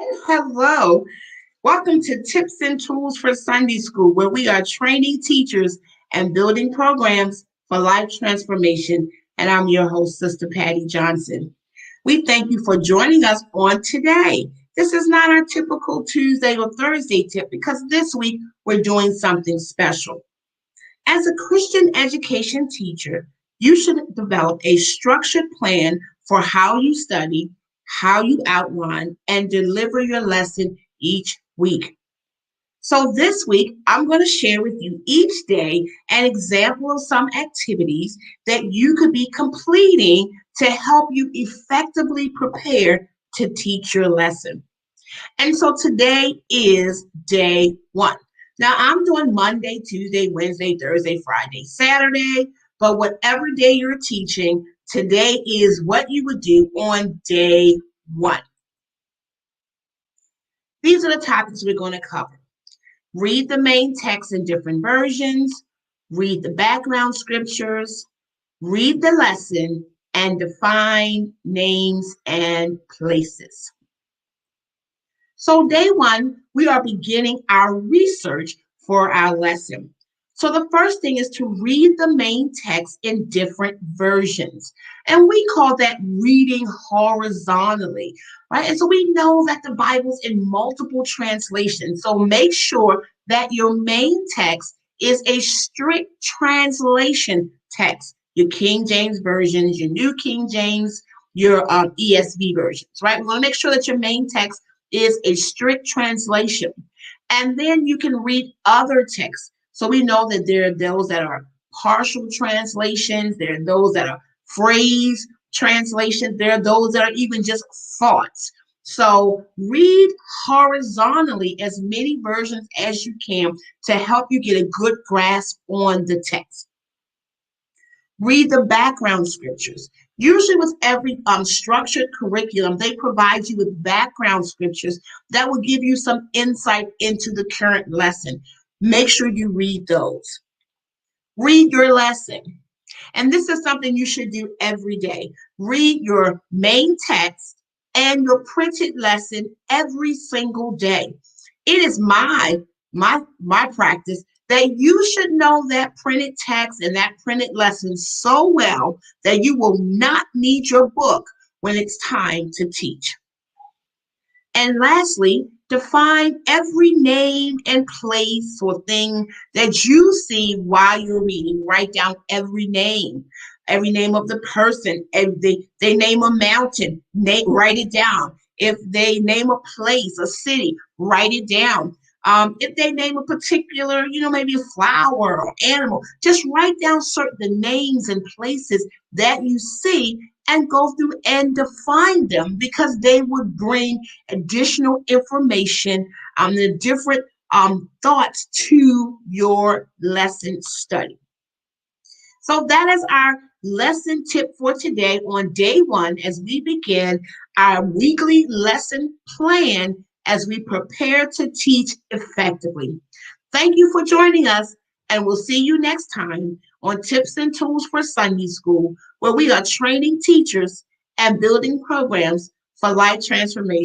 Hello. Welcome to Tips and Tools for Sunday School, where we are training teachers and building programs for life transformation. And I'm your host, Sister Patty Johnson. We thank you for joining us on today. This is not our typical Tuesday or Thursday tip because this week we're doing something special. As a Christian education teacher, you should develop a structured plan for how you study, how you outline, and deliver your lesson each week. So this week, I'm going to share with you each day an example of some activities that you could be completing to help you effectively prepare to teach your lesson. And so today is day one. Now I'm doing Monday, Tuesday, Wednesday, Thursday, Friday, Saturday, but whatever day you're teaching, today is what you would do on day one. These are the topics we're going to cover. Read the main text in different versions, read the background scriptures, read the lesson, and define names and places. So day one, we are beginning our research for our lesson. So the first thing is to read the main text in different versions. And we call that reading horizontally, right? And so we know that the Bible's in multiple translations. So make sure that your main text is a strict translation text. Your King James versions, your New King James, your ESV versions, right? We want to make sure that your main text is a strict translation. And then you can read other texts. So we know that there are those that are partial translations, there are those that are phrase translations, there are those that are even just thoughts. So read horizontally as many versions as you can to help you get a good grasp on the text. Read the background scriptures. Usually with every structured curriculum, they provide you with background scriptures that will give you some insight into the current lesson. Make sure you read those. Read your lesson. And this is something you should do every day. Read your main text and your printed lesson every single day. It is my practice that you should know that printed text and that printed lesson so well that you will not need your book when it's time to teach. And lastly, define every name and place or thing that you see while you're reading. Write down every name of the person. If they name a mountain, write it down. If they name a place, a city, write it down. If they name a particular, maybe a flower or animal, just write down the names and places that you see and go through and define them because they would bring additional information and different thoughts to your lesson study. So that is our lesson tip for today on day one as we begin our weekly lesson plan as we prepare to teach effectively. Thank you for joining us, and we'll see you next time on Tips and Tools for Sunday School, where we are training teachers and building programs for life transformation.